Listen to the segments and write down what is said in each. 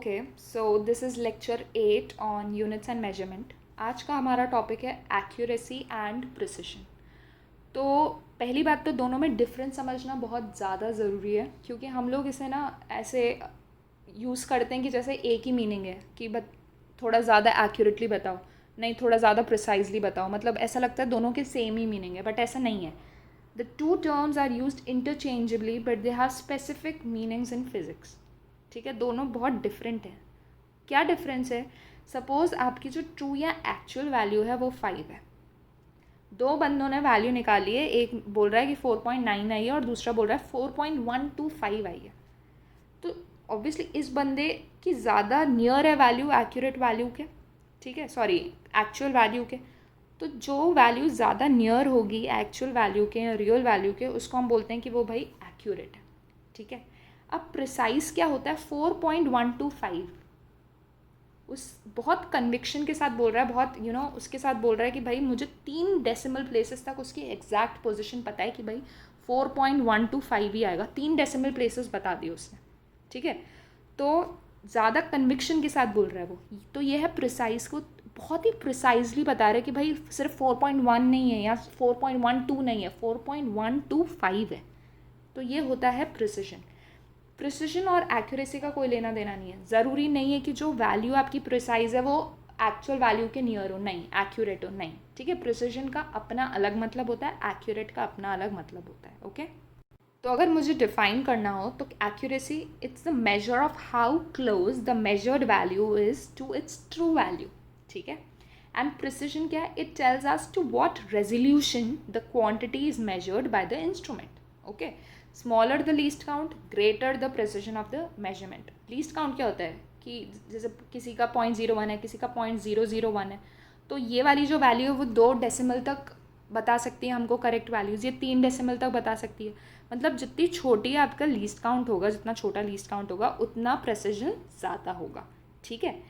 Okay, so this is lecture 8 on units and measurement. आज का हमारा टॉपिक है एक्यूरेसी एंड प्रिसिशन। तो पहली बात तो दोनों में डिफरेंस समझना बहुत ज़्यादा ज़रूरी है, क्योंकि हम लोग इसे ना ऐसे यूज़ करते हैं कि जैसे एक ही मीनिंग है कि थोड़ा ज़्यादा एक्यूरेटली बताओ, नहीं थोड़ा ज़्यादा प्रिसाइजली बताओ। मतलब ऐसा लगता है दोनों के सेम ही मीनिंग है, बट ऐसा नहीं है। The two terms are used interchangeably but they have specific meanings in physics. ठीक है, दोनों बहुत डिफरेंट हैं। क्या डिफरेंस है? सपोज आपकी जो ट्रू या एक्चुअल वैल्यू है वो 5 है। दो बंदों ने वैल्यू निकाली है, एक बोल रहा है कि 4.9 आई है और दूसरा बोल रहा है 4.125 आई है। तो ऑब्वियसली इस बंदे की ज़्यादा नियर है वैल्यू एक्यूरेट वैल्यू के, ठीक है, सॉरी एक्चुअल वैल्यू के। तो जो वैल्यू ज़्यादा नियर होगी एक्चुअल वैल्यू के या रियल वैल्यू के, उसको हम बोलते हैं कि वो भाई एक्यूरेट है। ठीक है, अब प्रिसाइज क्या होता है? 4.125 उस बहुत कन्विक्शन के साथ बोल रहा है, बहुत उसके साथ बोल रहा है कि भाई मुझे 3 डेसिमल प्लेसेस तक उसकी एग्जैक्ट पोजीशन पता है कि भाई 4.125 ही आएगा। 3 डेसिमल प्लेसेस बता दिए उसने। ठीक है, तो ज़्यादा कन्विक्शन के साथ बोल रहा है वो। तो ये है प्रिसाइज को बहुत ही प्रिसाइजली बता रहे हैं कि भाई सिर्फ 4.1 नहीं है या 4.12 नहीं है, 4.125 है। तो ये होता है प्रिसिशन। प्रिसिशन और एक्यूरेसी का कोई लेना देना नहीं है। ज़रूरी नहीं है कि जो वैल्यू आपकी प्रिसाइज है वो एक्चुअल वैल्यू के नियर हो, नहीं एक्यूरेट हो, नहीं। ठीक है, प्रिसिशन का अपना अलग मतलब होता है, एक्यूरेट का अपना अलग मतलब होता है। ओके, तो अगर मुझे डिफाइन करना हो तो accuracy it's the measure of how close the measured value is to its true value. ठीक है, एंड प्रिसिशन क्या है? It tells us to what resolution the quantity is measured by the instrument. Okay, smaller the least count, greater the precision of the measurement. Least count क्या होता है कि जैसे किसी का 0.01 है, किसी का 0.001 है, तो ये वाली जो वैल्यू है वो 2 डेसिमल तक बता सकती है हमको करेक्ट वैल्यूज़, ये 3 डेसिमल तक बता सकती है। मतलब जितनी छोटी आपका लीस्ट काउंट होगा, जितना छोटा लीस्ट काउंट होगा, उतना प्रेसिजन ज़्यादा होगा। ठीक है,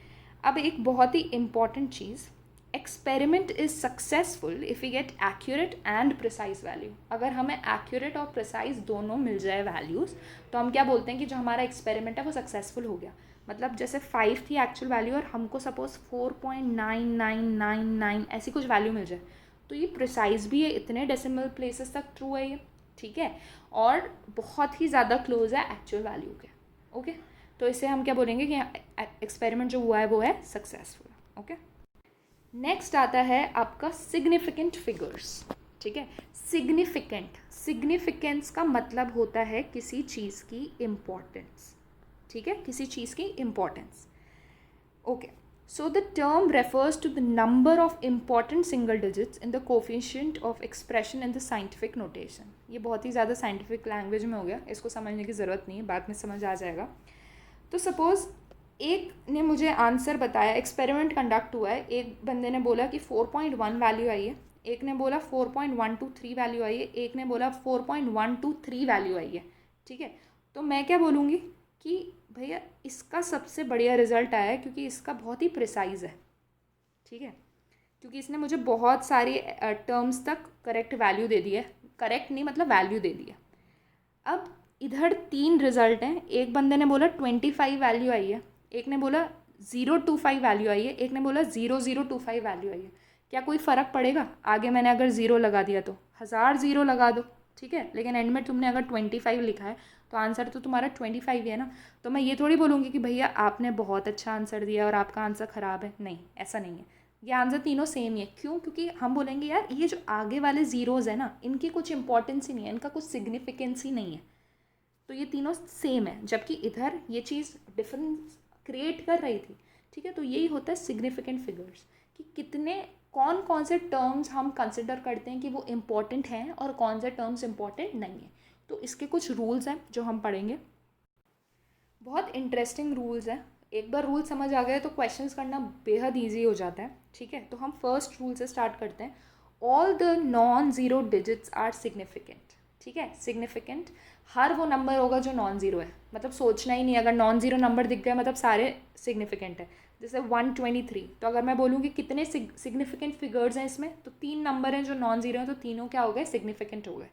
अब एक बहुत ही इम्पॉर्टेंट चीज़, experiment is successful if you get accurate and precise value. अगर हमें एक्यूरेट और प्रिसाइज दोनों मिल जाए वैल्यूज़, तो हम क्या बोलते हैं कि जो हमारा एक्सपेरिमेंट है वो सक्सेसफुल हो गया। मतलब जैसे 5 थी एक्चुअल वैल्यू और हमको सपोज 4.9999 ऐसी कुछ वैल्यू मिल जाए, तो ये प्रिसाइज भी है, इतने डेसिमल प्लेसेस तक ट्रू है ये। ठीक है, और बहुत ही ज़्यादा क्लोज है एक्चुअल वैल्यू के। ओके, तो इसे हम क्या बोलेंगे कि एक्सपेरिमेंट जो हुआ है वो है सक्सेसफुल। ओके, नेक्स्ट आता है आपका सिग्निफिकेंट फिगर्स। ठीक है, सिग्निफिकेंस का मतलब होता है किसी चीज़ की इम्पोर्टेंस। ठीक है, किसी चीज़ की importance. Okay, so the term refers to the number of important single digits in the coefficient of expression in the scientific notation। ये बहुत ही ज़्यादा साइंटिफिक लैंग्वेज में हो गया, इसको समझने की ज़रूरत नहीं है, बाद में समझ आ जाएगा। तो सपोज़ एक ने मुझे आंसर बताया, एक्सपेरिमेंट कंडक्ट हुआ है, एक बंदे ने बोला कि 4.1 वैल्यू आई है, एक ने बोला 4.123 वैल्यू आई है, एक ने बोला 4.123 वैल्यू आई है। ठीक है, तो मैं क्या बोलूँगी कि भैया इसका सबसे बढ़िया रिजल्ट आया है क्योंकि इसका बहुत ही प्रिसाइज है। ठीक है, क्योंकि इसने मुझे बहुत सारी टर्म्स तक करेक्ट वैल्यू दे दी है, करेक्ट नहीं मतलब वैल्यू दे दी है। अब इधर 3 रिजल्ट हैं, एक बंदे ने बोला 25 वैल्यू आई है, एक ने बोला 025 वैल्यू आई है, एक ने बोला 0025 वैल्यू आई है। क्या कोई फ़र्क पड़ेगा? आगे मैंने अगर 0 लगा दिया तो 1000 0 लगा दो, ठीक है, लेकिन एंड में तुमने अगर 25 लिखा है तो आंसर तो तुम्हारा 25 ही है ना। तो मैं ये थोड़ी बोलूँगी कि भैया आपने बहुत अच्छा आंसर दिया और आपका आंसर ख़राब है, नहीं, ऐसा नहीं है। ये आंसर तीनों सेम ही है। क्यों? क्योंकि हम बोलेंगे यार ये जो आगे वाले ज़ीरोज़ है ना, इनकी कुछ इंपॉर्टेंस ही नहीं है, इनका कुछ सिग्निफिकेंस ही नहीं है, तो ये तीनों सेम है, जबकि इधर ये चीज़ डिफरेंस क्रिएट कर रही थी। ठीक है, तो यही होता है सिग्निफिकेंट फिगर्स, कि कितने कौन कौन से टर्म्स हम कंसिडर करते हैं कि वो इम्पॉर्टेंट हैं और कौन से टर्म्स इम्पॉर्टेंट नहीं हैं। तो इसके कुछ रूल्स हैं जो हम पढ़ेंगे, बहुत इंटरेस्टिंग रूल्स हैं। एक बार रूल समझ आ गए तो क्वेश्चंस करना बेहद ईजी हो जाता है। ठीक है, तो हम फर्स्ट रूल से स्टार्ट करते हैं। All the non zero digits are significant. ठीक है, सिग्निफिकेंट हर वो नंबर होगा जो नॉन ज़ीरो है, मतलब सोचना ही नहीं, अगर नॉन ज़ीरो नंबर दिख गए मतलब सारे सिग्निफिकेंट है। जैसे 123, तो अगर मैं बोलूँ कि कितने सिग्निफिकेंट फिगर्स हैं इसमें, तो 3 नंबर हैं जो नॉन ज़ीरो हैं, तो तीनों क्या हो गए? सिग्निफिकेंट हो गए।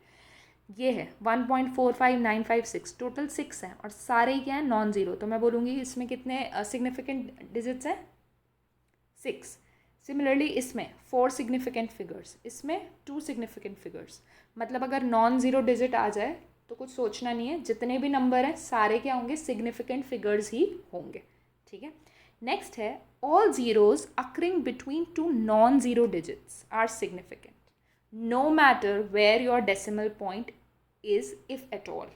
ये है 1.45956, टोटल 6 हैं और सारे क्या हैं नॉन ज़ीरो। तो मैं बोलूँगी इसमें कितने सिग्निफिकेंट डिजिट्स हैं, 6। सिमिलरली इसमें 4 सिग्निफिकेंट फिगर्स, इसमें 2 सिग्निफिकेंट फिगर्स। मतलब अगर नॉन ज़ीरो डिजिट आ जाए तो कुछ सोचना नहीं है, जितने भी नंबर हैं सारे क्या होंगे, सिग्निफिकेंट फिगर्स ही होंगे। ठीक है, नेक्स्ट है all zeros occurring between two non zero digits are significant no matter where your decimal point is if at all.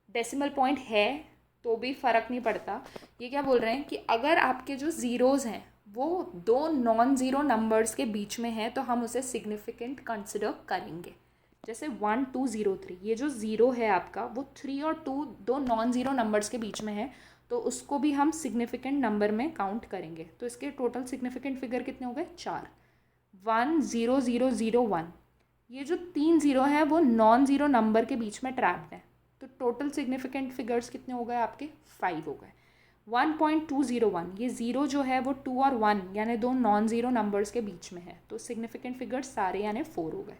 Decimal point है तो भी फ़र्क नहीं पड़ता। ये क्या बोल रहे हैं कि अगर आपके जो ज़ीरोज़ हैं वो दो नॉन ज़ीरो नंबर्स के बीच में है तो हम उसे सिग्निफिकेंट कंसिडर करेंगे। जैसे 1 2 0 3, ये जो ज़ीरो है आपका वो 3 और 2 दो नॉन ज़ीरो नंबर्स के बीच में है, तो उसको भी हम सिग्निफिकेंट नंबर में काउंट करेंगे। तो इसके टोटल सिग्निफिकेंट फिगर कितने हो गए, 4। 1 0 0 0 1, ये जो 3 ज़ीरो हैं वो नॉन ज़ीरो नंबर के बीच में ट्रैप्ड है, तो टोटल सिग्निफिकेंट फिगर्स कितने हो गए आपके, 5 हो गए। 1.201, ये ज़ीरो जो है वो 2 और 1 यानी दो नॉन ज़ीरो नंबर्स के बीच में है, तो सिग्निफिकेंट फिगर्स सारे यानी 4 हो गए।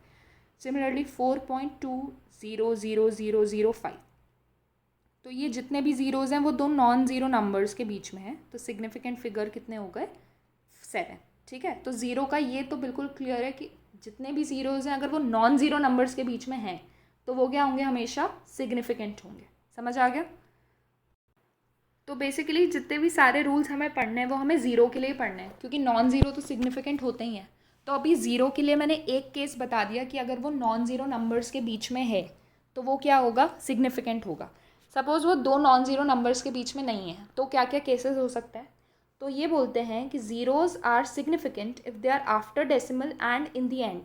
सिमिलरली 4.2000005, तो ये जितने भी ज़ीरोज़ हैं वो दो नॉन ज़ीरो नंबर्स के बीच में है, तो सिग्निफिकेंट फिगर कितने हो गए, 7। ठीक है, तो ज़ीरो का ये तो बिल्कुल क्लियर है कि जितने भी ज़ीरोज़ हैं अगर वो नॉन ज़ीरो नंबर्स के बीच में हैं तो वो क्या होंगे, हमेशा सिग्निफिकेंट होंगे। समझ आ गया। तो बेसिकली जितने भी सारे रूल्स हमें पढ़ने हैं वो हमें ज़ीरो के लिए पढ़ने हैं, क्योंकि नॉन ज़ीरो तो सिग्निफिकेंट होते ही हैं। तो अभी ज़ीरो के लिए मैंने एक केस बता दिया कि अगर वो नॉन ज़ीरो नंबर्स के बीच में है तो वो क्या होगा, सिग्निफिकेंट होगा। सपोज़ वो दो नॉन ज़ीरो नंबर्स के बीच में नहीं है तो क्या क्या केसेस हो सकता है। तो ये बोलते हैं कि zeros are significant if they are after decimal and in the end.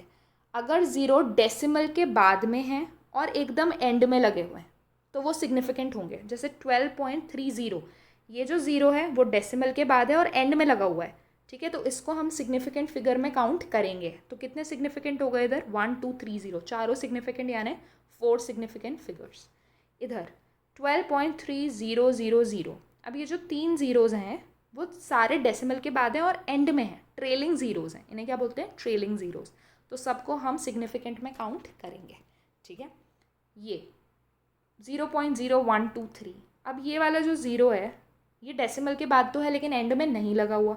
अगर ज़ीरो डेसिमल के बाद में है और एकदम एंड में लगे हुए हैं तो वो सिग्निफिकेंट होंगे। जैसे 12.30, ये जो ज़ीरो है वो डेसिमल के बाद है और एंड में लगा हुआ है। ठीक है, तो इसको हम सिग्निफिकेंट फिगर में काउंट करेंगे। तो कितने सिग्निफिकेंट हो गए इधर, 1 2 3 0, चारों सिग्निफिकेंट यानी 4 सिग्निफिकेंट फिगर्स। इधर 12.3000, अब ये जो 3 ज़ीरोज़ हैं वो सारे डेसिमल के बाद है और एंड में है, ट्रेलिंग ज़ीरोज़ हैं, इन्हें क्या बोलते हैं, ट्रेलिंग ज़ीरोज़। तो सबको हम सिग्निफिकेंट में काउंट करेंगे। ठीक है, ये 0.0123, अब ये वाला जो ज़ीरो है ये डेसिमल के बाद तो है लेकिन एंड में नहीं लगा हुआ।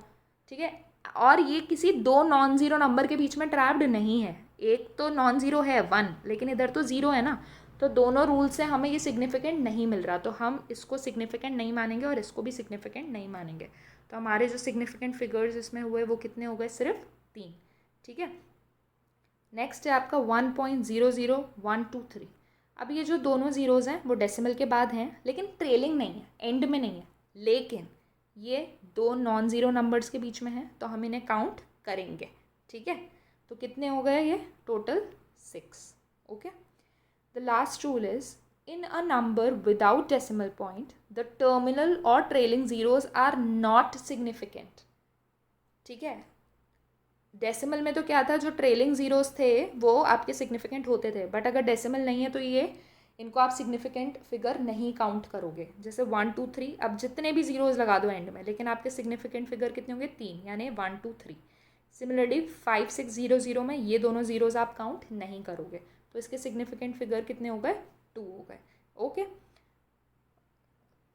ठीक है, और ये किसी दो नॉन ज़ीरो नंबर के बीच में ट्रैप्ड नहीं है। एक तो नॉन ज़ीरो है 1, लेकिन इधर तो ज़ीरो है ना, तो दोनों रूल से हमें ये सिग्निफिकेंट नहीं मिल रहा, तो हम इसको सिग्निफिकेंट नहीं मानेंगे और इसको भी सिग्निफिकेंट नहीं मानेंगे। तो हमारे जो सिग्निफिकेंट फिगर्स इसमें हुए वो कितने हो गए, सिर्फ 3। ठीक है, नेक्स्ट है आपका 1.00123। अब ये जो दोनों ज़ीरोज़ हैं वो डेसिमल के बाद हैं लेकिन ट्रेलिंग नहीं है, एंड में नहीं है, लेकिन ये दो नॉन ज़ीरो नंबर्स के बीच में है तो हम इन्हें काउंट करेंगे। ठीक है, तो कितने हो गए ये, total 6। Okay, the last rule is in a number without decimal point the terminal or trailing zeros are not significant. ठीक है, डेसिमल में तो क्या था, जो ट्रेलिंग ज़ीरोज़ थे वो आपके सिग्निफिकेंट होते थे, बट अगर डेसिमल नहीं है तो ये इनको आप सिग्निफिकेंट फिगर नहीं काउंट करोगे। जैसे 1 2 3, अब जितने भी ज़ीरोज़ लगा दो एंड में, लेकिन आपके सिग्निफिकेंट फिगर कितने होंगे, 3, यानी 1 2 3। सिमिलरली 5 6 0 0 में ये दोनों ज़ीरोज़ आप काउंट नहीं करोगे, तो इसके सिग्निफिकेंट फिगर कितने हो गए, 2 हो गए। ओके,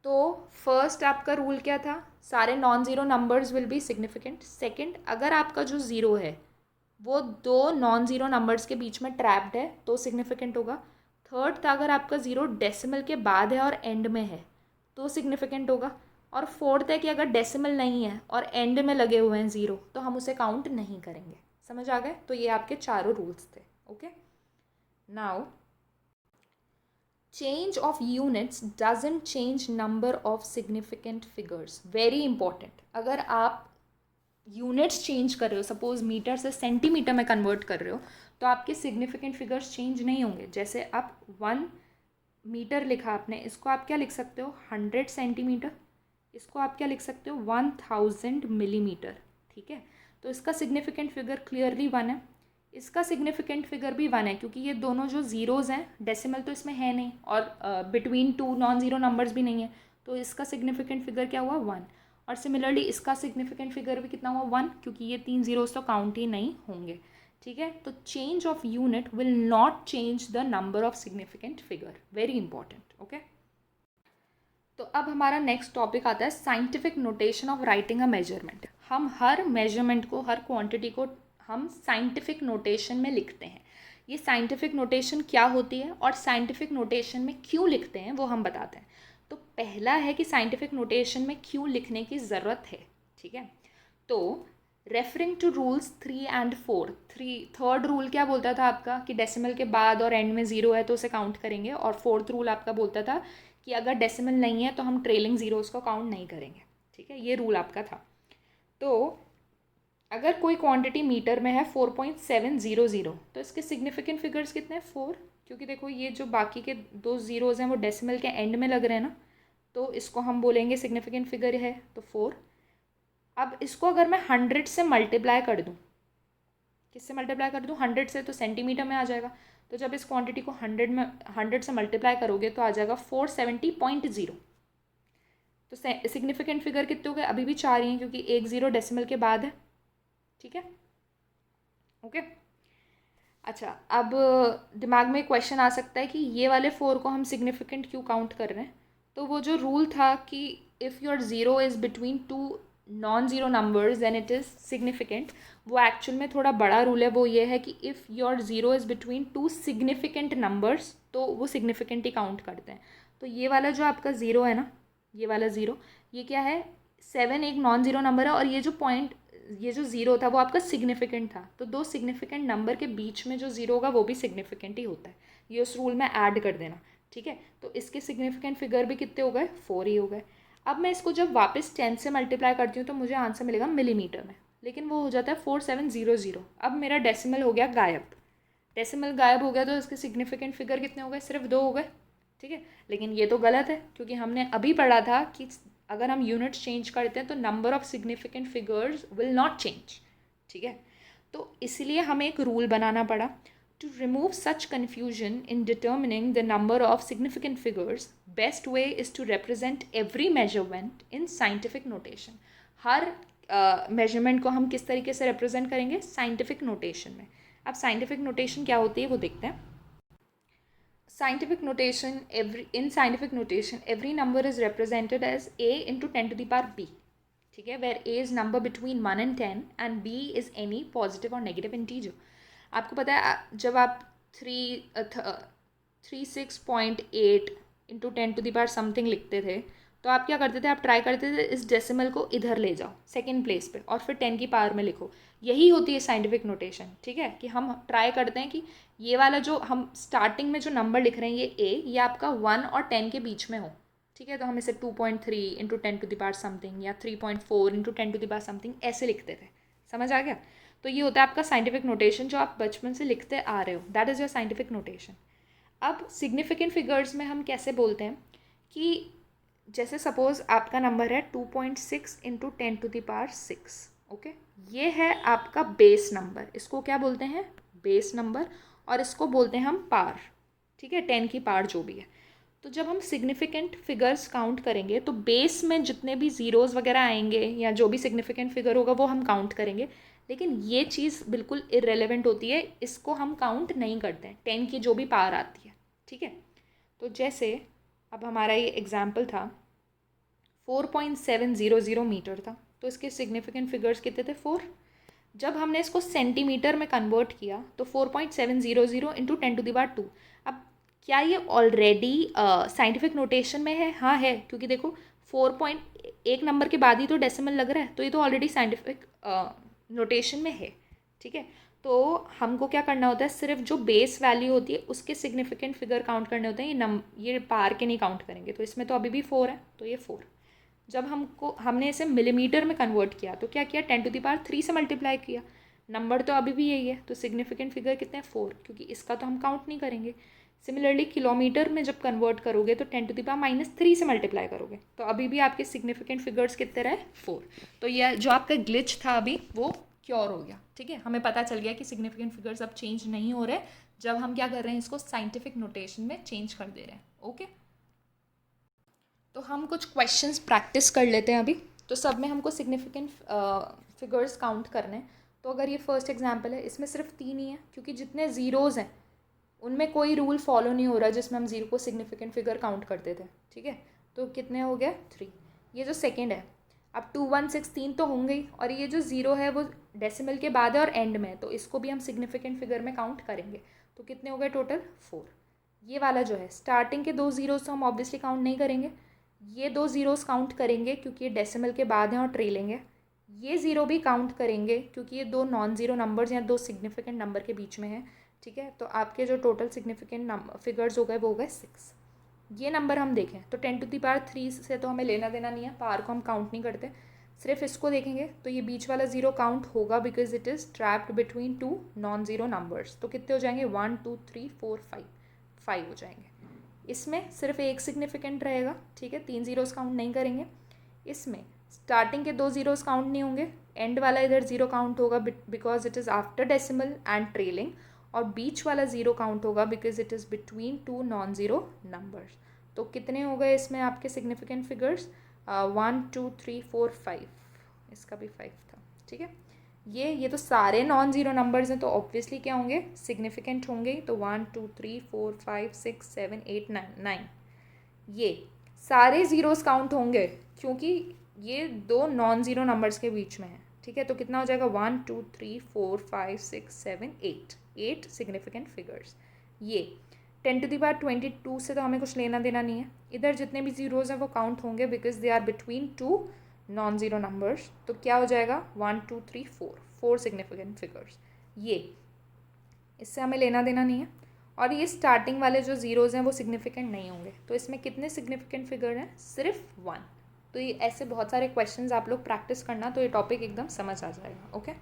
तो फर्स्ट आपका रूल क्या था, सारे non zero numbers will be significant. Second, अगर आपका जो ज़ीरो है वो दो नॉन ज़ीरो नंबर्स के बीच में ट्रैप्ड है तो सिग्निफिकेंट होगा। थर्ड था, अगर आपका ज़ीरो डेसिमल के बाद है और एंड में है तो सिग्निफिकेंट होगा। और फोर्थ है कि अगर डेसिमल नहीं है और एंड में लगे हुए हैं ज़ीरो तो हम उसे काउंट नहीं करेंगे। समझ आ गए, तो ये आपके चारों रूल्स थे। Okay, now change of units doesn't change number of significant figures, very important। अगर आप यूनिट्स चेंज कर रहे हो, सपोज मीटर से सेंटीमीटर में कन्वर्ट कर रहे हो, तो आपके सिग्निफिकेंट फिगर्स चेंज नहीं होंगे। जैसे आप 1 मीटर लिखा आपने, इसको आप क्या लिख सकते हो, 100 सेंटीमीटर, इसको आप क्या लिख सकते हो, 1000 मिलीमीटर। ठीक है, तो इसका सिग्निफिकेंट फिगर क्लियरली 1 है, इसका सिग्निफिकेंट फिगर भी 1 है, क्योंकि ये दोनों जो ज़ीरोज़ हैं, डेसिमल तो इसमें है नहीं और between two non zero numbers भी नहीं है, तो इसका सिग्निफिकेंट फिगर क्या हुआ, 1। और सिमिलरली इसका सिग्निफिकेंट फिगर भी कितना हुआ, 1, क्योंकि ये 3 ज़ीरोज़ तो काउंट ही नहीं होंगे। ठीक है, तो change of unit will not change the number of significant figure, very important. Okay, तो अब हमारा नेक्स्ट टॉपिक आता है scientific notation of writing a measurement. हम हर मेजरमेंट को, हर क्वांटिटी को हम साइंटिफिक नोटेशन में लिखते हैं। ये साइंटिफिक नोटेशन क्या होती है और साइंटिफिक नोटेशन में क्यों लिखते हैं वो हम बताते हैं। तो पहला है कि साइंटिफिक नोटेशन में क्यों लिखने की ज़रूरत है। ठीक है, तो referring to rules 3 and 4, third rule क्या बोलता था आपका कि डेसिमल के बाद और एंड में ज़ीरो है तो उसे काउंट करेंगे, और फोर्थ रूल आपका बोलता था कि अगर डेसिमल नहीं है तो हम ट्रेलिंग ज़ीरोज़ को काउंट नहीं करेंगे। ठीक है, ये रूल आपका था। तो अगर कोई क्वांटिटी मीटर में है 4.700, तो इसके सिग्निफिकेंट फिगर्स कितने हैं? 4, क्योंकि देखो ये जो बाकी के दो ज़ीरोज़ हैं वो डेसिमल के एंड में लग रहे हैं ना, तो इसको हम बोलेंगे सिग्निफिकेंट फिगर है, तो 4। अब इसको अगर मैं 100 से मल्टीप्लाई कर दूँ, किससे मल्टीप्लाई कर दूँ? 100 से, तो सेंटीमीटर में आ जाएगा। तो जब इस क्वांटिटी को 100 से मल्टीप्लाई करोगे तो आ जाएगा 470.0। तो सिग्निफिकेंट फिगर कितने हो गए? अभी भी 4 ही हैं, क्योंकि एक ज़ीरो डेसिमल के बाद है। ठीक है, ओके। अच्छा, अब दिमाग में क्वेश्चन आ सकता है कि ये वाले 4 को हम सिग्निफिकेंट क्यों काउंट कर रहे हैं। तो वो जो रूल था कि if your zero is between two non zero numbers then it is significant, वो एक्चुअल में थोड़ा बड़ा रूल है। वो ये है कि if your zero is between two significant numbers तो वो सिग्निफिकेंट ही काउंट करते हैं। तो ये वाला जो आपका ज़ीरो है ना, ये वाला ज़ीरो, ये क्या है? 7 एक नॉन ज़ीरो नंबर है, और ये जो ज़ीरो था वो आपका सिग्निफिकेंट था। तो दो सिग्निफिकेंट नंबर के बीच में जो ज़ीरो होगा वो भी सिग्निफिकेंट ही होता है। ये उस रूल में ऐड कर देना। ठीक है, तो इसके सिग्निफिकेंट फिगर भी कितने हो गए? 4 ही हो गए। अब मैं इसको जब वापस 10 से मल्टीप्लाई करती हूँ तो मुझे आंसर मिलेगा मिलीमीटर में, लेकिन वो हो जाता है 4700। अब मेरा डेसिमल हो गया गायब। डेसिमल गायब हो गया तो इसके सिग्निफिकेंट फिगर कितने हो गए? सिर्फ 2 हो गए। ठीक है, लेकिन ये तो गलत है, क्योंकि हमने अभी पढ़ा था कि अगर हम यूनिट्स चेंज करते हैं तो number of significant figures will not change. ठीक है, तो इसलिए हमें एक रूल बनाना पड़ा to remove such confusion in determining the number of significant figures. Best way is to represent every measurement in scientific notation. हर मेजरमेंट को हम किस तरीके से रिप्रेजेंट करेंगे? साइंटिफिक नोटेशन में। अब साइंटिफिक नोटेशन क्या होती है वो देखते हैं। In scientific notation, every number is represented as a into 10 to the power b. ठीक है, where a is number between 1 and 10 and b is any positive or negative integer. आपको पता है जब आप 36.8 into 10 to the power something लिखते थे तो आप क्या करते थे? आप ट्राई करते थे इस डेसिमल को इधर ले जाओ सेकेंड प्लेस पे और फिर 10 की पावर में लिखो। यही होती है साइंटिफिक नोटेशन। ठीक है, कि हम ट्राई करते हैं कि ये वाला जो हम स्टार्टिंग में जो नंबर लिख रहे हैं ये आपका 1 और 10 के बीच में हो। ठीक है, तो हम इसे 2.3 into 10 to the power something या 3.4 into 10 to the power something ऐसे लिखते थे। समझ आ गया? तो ये होता है आपका साइंटिफिक नोटेशन जो आप बचपन से लिखते आ रहे हो, that is your scientific notation. अब सिग्निफिकेंट फिगर्स में हम कैसे बोलते हैं कि जैसे सपोज आपका नंबर है 2.6 into 10 to the power 6। Okay, ये है आपका बेस नंबर। इसको क्या बोलते हैं? Base number. और इसको बोलते हैं हम पावर। ठीक है, 10 की पावर जो भी है। तो जब हम सिग्निफिकेंट फिगर्स काउंट करेंगे तो बेस में जितने भी ज़ीरोज़ वगैरह आएंगे या जो भी सिग्निफिकेंट फिगर होगा वो हम काउंट करेंगे, लेकिन ये चीज़ बिल्कुल इररेलेवेंट होती है, इसको हम काउंट नहीं करते हैं 10 की जो भी पावर आती है। ठीक है, तो जैसे अब हमारा ये एग्जाम्पल था 4.700 मीटर था, तो इसके सिग्निफिकेंट फिगर्स कितने थे? 4। जब हमने इसको सेंटीमीटर में कन्वर्ट किया तो 4.700 इंटू 10 टू द पावर 2। अब क्या ये ऑलरेडी साइंटिफिक नोटेशन में है? हाँ है, क्योंकि देखो 4 नंबर के बाद ही तो डेसिमल लग रहा है, तो ये तो ऑलरेडी साइंटिफिक नोटेशन में है। ठीक है, तो हमको क्या करना होता है? सिर्फ जो बेस वैल्यू होती है उसके सिग्निफिकेंट फिगर काउंट करने होते हैं। ये पार के नहीं काउंट करेंगे। तो इसमें तो अभी भी 4 है, तो ये 4। जब हमने इसे मिलीमीटर में कन्वर्ट किया तो क्या किया? 10 टू द पावर 3 से मल्टीप्लाई किया। नंबर तो अभी भी यही है, तो सिग्निफिकेंट फिगर कितने हैं? 4, क्योंकि इसका तो हम काउंट नहीं करेंगे। सिमिलरली किलोमीटर में जब कन्वर्ट करोगे तो 10 टू द पावर -3 से मल्टीप्लाई करोगे, तो अभी भी आपके सिग्निफिकेंट फिगर्स कितने रहे? 4। तो यह जो आपका ग्लिच था अभी वो क्योर हो गया। ठीक है, हमें पता चल गया कि सिग्निफिकेंट फिगर्स अब चेंज नहीं हो रहे जब हम क्या कर रहे हैं? इसको साइंटिफिक नोटेशन में चेंज कर दे रहे हैं। ओके, तो हम कुछ क्वेश्चंस प्रैक्टिस कर लेते हैं अभी। तो सब में हमको सिग्निफिकेंट फिगर्स काउंट करने हैं। तो अगर ये फर्स्ट एग्जाम्पल है, इसमें सिर्फ 3 ही है क्योंकि जितने ज़ीरोज़ हैं उनमें कोई रूल फॉलो नहीं हो रहा जिसमें हम ज़ीरो को सिग्निफिकेंट फिगर काउंट करते थे, ठीक है। तो कितने हो गए 3। ये जो सेकेंड है, अब 2 1 6 3 तो होंगे ही, और ये जो ज़ीरो है वो डेसिमल के बाद है और एंड में है, तो इसको भी हम सिग्निफिकेंट फिगर में काउंट करेंगे। तो कितने हो गए टोटल 4। ये वाला जो है स्टार्टिंग के 2 ज़ीरोज़ तो हम ऑब्वियसली काउंट नहीं करेंगे, ये 2 ज़ीरोज़ काउंट करेंगे क्योंकि ये डेसिमल के बाद हैं और ट्रेलिंग है। ये ज़ीरो भी काउंट करेंगे क्योंकि ये 2 नॉन ज़ीरो नंबर्स या 2 सिग्निफिकेंट नंबर के बीच में है, ठीक है। तो आपके जो टोटल सिग्निफिकेंट फिगर्स हो गए वो हो गए 6। ये नंबर हम देखें तो 10⁻³ से तो हमें लेना देना नहीं है, पावर को हम काउंट नहीं करते, सिर्फ इसको देखेंगे तो ये बीच वाला ज़ीरो काउंट होगा because it is trapped between 2 non zero numbers. तो कितने हो जाएंगे 1 2 3 4 5 हो जाएंगे। इसमें सिर्फ एक सिग्निफिकेंट रहेगा, ठीक है, 3 ज़ीरोज़ काउंट नहीं करेंगे। इसमें स्टार्टिंग के 2 ज़ीरोज़ काउंट नहीं होंगे, एंड वाला इधर ज़ीरो काउंट होगा because it is after decimal and trailing, और बीच वाला ज़ीरो काउंट होगा because it is between 2 non zero numbers. तो कितने हो गए इसमें आपके सिग्निफिकेंट फिगर्स 1 2 3 4 5, इसका भी 5 था, ठीक है। ये तो सारे नॉन ज़ीरो नंबर्स हैं तो ऑब्वियसली क्या होंगे सिग्निफिकेंट होंगे। तो 1 2 3 4 5 6 7 8 9 ये सारे ज़ीरोज़ काउंट होंगे क्योंकि ये 2 नॉन ज़ीरो नंबर्स के बीच में है, ठीक है। तो कितना हो जाएगा 1 2 3 4 5 6 7 8 सिग्निफिकेंट फिगर्स। ये 10⁻22 से तो हमें कुछ लेना देना नहीं है, इधर जितने भी ज़ीरोज़ हैं वो काउंट होंगे because they are between 2 non zero numbers. तो क्या हो जाएगा 1 2 3 4 सिग्निफिकेंट फिगर्स। ये इससे हमें लेना देना नहीं है, और ये स्टार्टिंग वाले जो ज़ीरोज़ हैं वो सिग्निफिकेंट नहीं होंगे। तो इसमें कितने सिग्निफिकेंट फिगर हैं, सिर्फ 1। तो ये ऐसे बहुत सारे क्वेश्चंस आप लोग प्रैक्टिस करना तो ये टॉपिक एकदम समझ आ जाएगा, ओके।